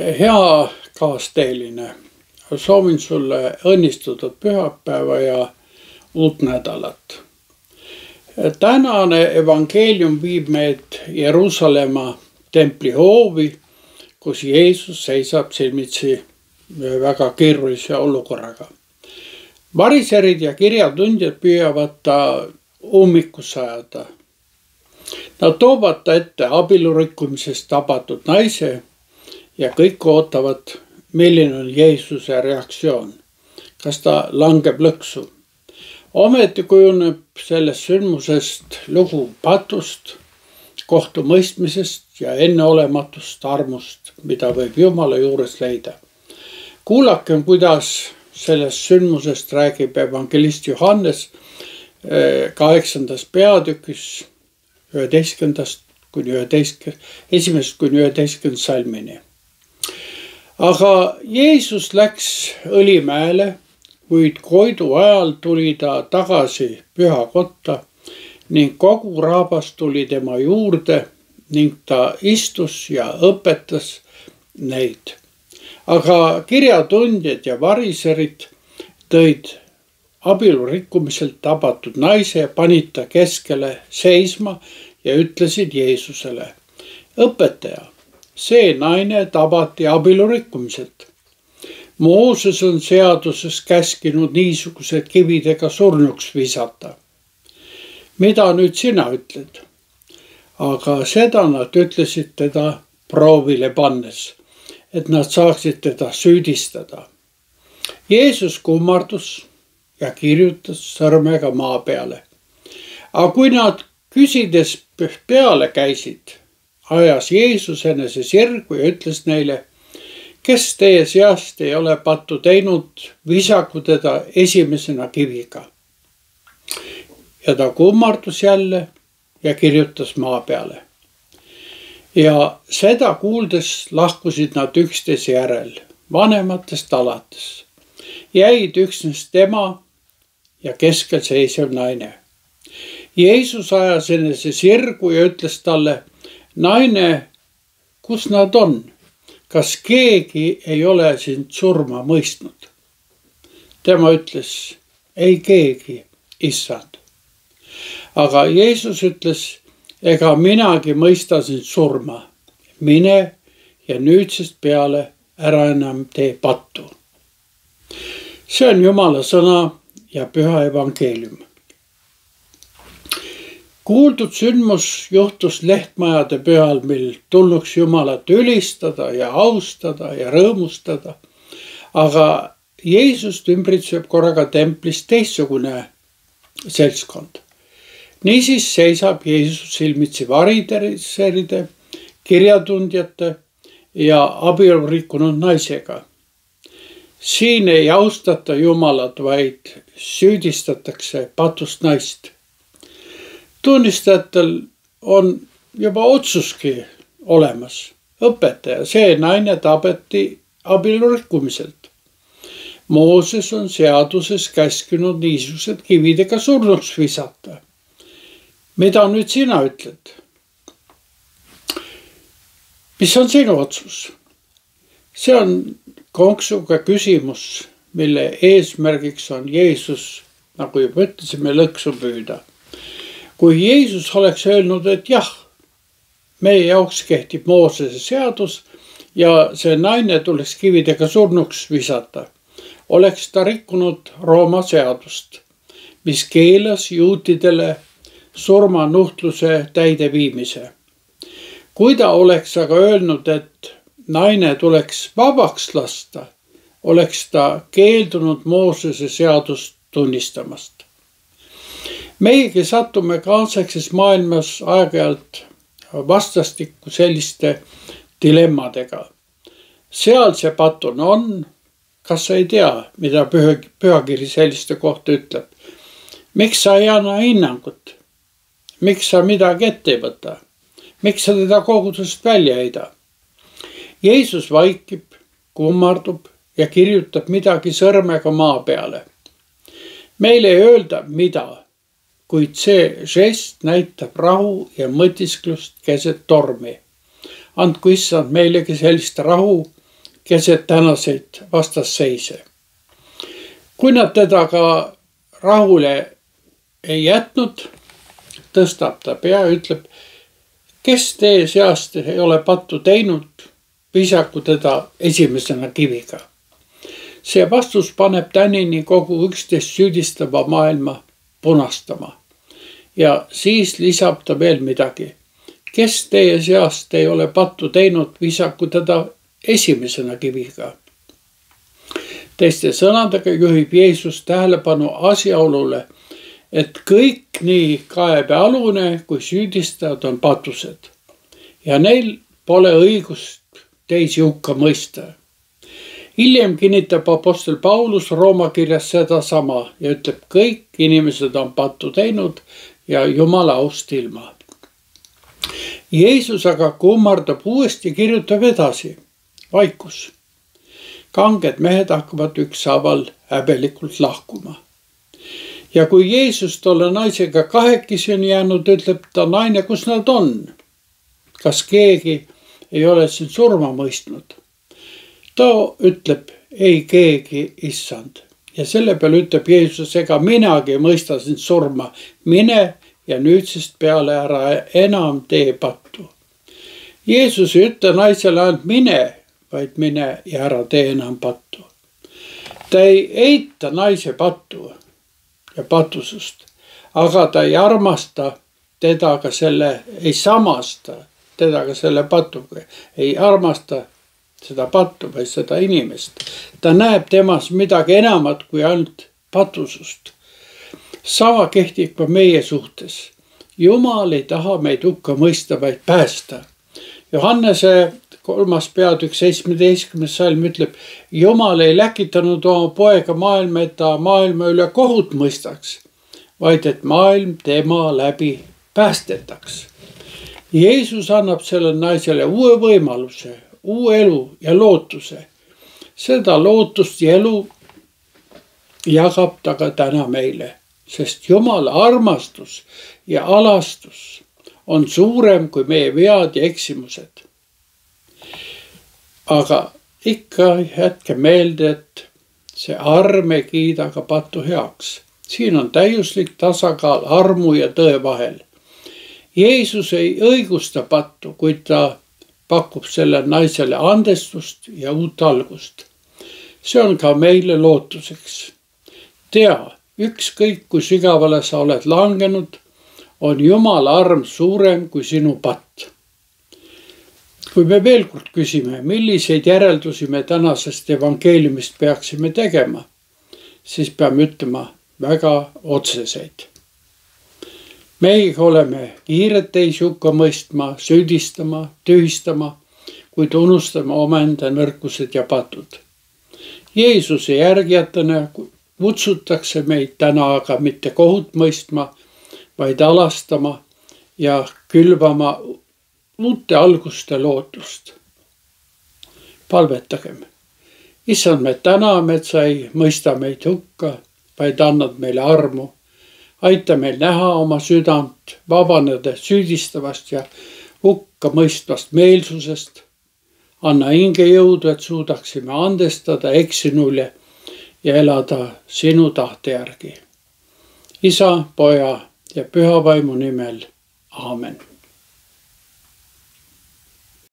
Hea kaasteeline, soovin sulle õnnistunud pühapäeva ja uut nädalat. Tänane evangeelium viib meid Jeruusalemma templi hoovi, kus Jeesus seisab silmitsi väga keerulise olukorraga. Variserid ja kirjatundjad püüavad ta ummikusse ajada. Nad toovad ta ette abielurikkumisest tabatud naise ja kõik ootavad, milline on Jeesuse reaktsioon. Kas ta langeb lõksu? Ometi kujuneb sellest sündmusest lugu patust, kohtumõistmisest ja enneolematust armust, mida võib Jumala juures leida. Kuulakem, kuidas sellest sündmusest räägib evangelist Johannes 8. peatükis 1. kuni 11. salmini. Aga Jeesus läks Õlimäele, kuid Koidu ajal tuli ta tagasi pühakotta ning kogu rahvas tuli tema juurde ning ta istus ja õpetas neid. Aga kirjatundjad ja variserid tõid abielurikkumiselt tabatud naise, panid ta keskele seisma ja ütlesid Jeesusele: õpetaja, see naine tabati abielurikkumiselt. Mooses on seaduses käskinud niisugused kividega surnuks visata. Mida nüüd sina ütled? Aga seda nad ütlesid teda proovile pannes, et nad saaksid teda süüdistada. Jeesus kummardus ja kirjutas sõrmega maa peale. Aga kui nad küsides peale käisid, ajas Jeesus enese sirgu ja ütles neile: kes teie seast ei ole pattu teinud, visaku teda esimesena kiviga. Ja ta kummardus jälle ja kirjutas maa peale. Ja seda kuuldes lahkusid nad üksteise järel, vanematest alates. Jäid üksnes tema ja keskel seisev naine. Jeesus ajas enese sirgu ja ütles talle: naine, kus nad on? Kas keegi ei ole sind surma mõistnud? Tema ütles: ei keegi, issand. Aga Jeesus ütles: ega minagi mõista sind surma. Mine ja nüüdsest peale ära enam tee pattu. See on Jumala sõna ja püha evangeelium. Kuuldud sündmus juhtus Lehtmajade pühal, mil tulnuks Jumalat ülistada ja austada ja rõõmustada. Aga Jeesust ümbritseb korraga templis teistsugune seltskond. Niisiis seisab Jeesus silmitsi variseride, kirjatundjate ja abielurikkunud naisega. Siin ei austata Jumalat, vaid süüdistatakse patust naist. Tunnistajatel on juba otsuski olemas. Õpetaja, see naine tabeti abielurikkumiselt. Mooses on seaduses käskinud niisugused kividega surnuks visata. Mida nüüd sina ütled? Mis on sinu otsus? See on konksuga küsimus, mille eesmärgiks on Jeesus, nagu juba ütlesime, lõksu püüda. Kui Jeesus oleks öelnud, et jah, meie jaoks kehtib Moosese seadus ja see naine tuleks kividega surnuks visata, oleks ta rikkunud Rooma seadust, mis keelas juutidele surmanuhtluse täideviimise. Kui ta oleks aga öelnud, et naine tuleks vabaks lasta, oleks ta keeldunud Moosese seadust tunnistamast. Meiegi satume kaasaegses maailmas aeg-ajalt vastastikku selliste dilemmadega. Seal see patun on, kas sa ei tea, mida pühakiri selliste kohta ütleb? Miks sa ei anna hinnangut? Miks sa midagi ette ei võta? Miks sa teda kogudusest välja heida? Jeesus vaikib, kummardub ja kirjutab midagi sõrmega maa peale. Meile ei öelda mida, kuid see žest näitab rahu ja mõtisklust keset tormi. Andku issand meilegi sellist rahu keset tänaseid vastasseise. Kui nad teda ka rahule ei jätnud, tõstab ta pea ja ütleb, kes teie seast ei ole pattu teinud, visaku teda esimesena kiviga. See vastus paneb tänini kogu üksteist süüdistava maailma punastama. Ja siis lisab ta veel midagi. Kes teie seast ei ole pattu teinud, visaku teda esimesena kiviga. Teiste sõnadega juhib Jeesus tähelepanu asjaolule, et kõik nii kaebealune kui süüdistajad on patused ja neil pole õigust teisi hukka mõista. Hiljem kinnitab apostel Paulus Rooma kirjas sedasama ja ütleb, kõik inimesed on pattu teinud ja Jumala aust ilma. Jeesus aga kummardab uuesti, kirjutab edasi. Vaikus. Kanged mehed hakkavad ükshaaval häbelikult lahkuma. Ja kui Jeesus tolle naisega kahekesi on jäänud, ütleb ta, naine, kus nad on? Kas keegi ei ole sind surma mõistnud? Ta ütleb, ei keegi, issand. Ja selle peale ütleb Jeesus, ega minagi mõista sind surma. Mine ja nüüdsest peale ära enam tee pattu. Jeesus ei ütle naisele ainult mine, vaid mine ja ära tee enam pattu. Ta ei eita naise pattu ja patusust, aga ta ei armasta teda ka ei samasta teda ka selle patuga, ei armasta seda pattu või seda inimest. Ta näeb temas midagi enamat kui ainult patusust. Sama kehtib ka meie suhtes. Jumal ei taha meid hukka mõista, vaid päästa. Johannese 3. peatükk 17. salm ütleb, Jumal ei läkitanud oma poega maailma, et ta maailma üle kohut mõistaks, vaid et maailm tema läbi päästetaks. Jeesus annab sellele naisele uue võimaluse, uue elu ja lootuse. Seda lootust ja elu jagab ta ka täna meile, sest Jumala armastus ja alastus on suurem kui meie vead ja eksimused. Aga ikka jätke meelde, et see arm ei kiida ka patu heaks. Siin on täiuslik tasakaal armu ja tõe vahel. Jeesus ei õigusta pattu, kuid ta pakub selle naisele andestust ja uut algust. See on ka meile lootuseks. Tea, ükskõik kui sügavale sa oled langenud, on Jumala arm suurem kui sinu patt. Kui me veel kord küsime, milliseid järeldusi me tänasest evangeeliumist peaksime tegema, siis peame ütlema väga otseseid. Meiega oleme kiired teisi hukka mõistma, süüdistama, tühistama, kuid unustame omaenda nõrkused ja patud. Jeesuse järgijatena kutsutakse meid täna aga mitte kohut mõistma, vaid alastama ja külvama uute alguste lootust. Palvetagem. Issand, me täname, et sa ei mõista meid hukka, vaid annad meile armu. Aita meil näha oma südant, vabaneda süüdistavast ja hukka mõistvast meelsusest. Anna hinge jõudu, et suudaksime andestada eksinule ja elada sinu tahte järgi. Isa, Poja ja Püha Vaimu nimel. Aamen.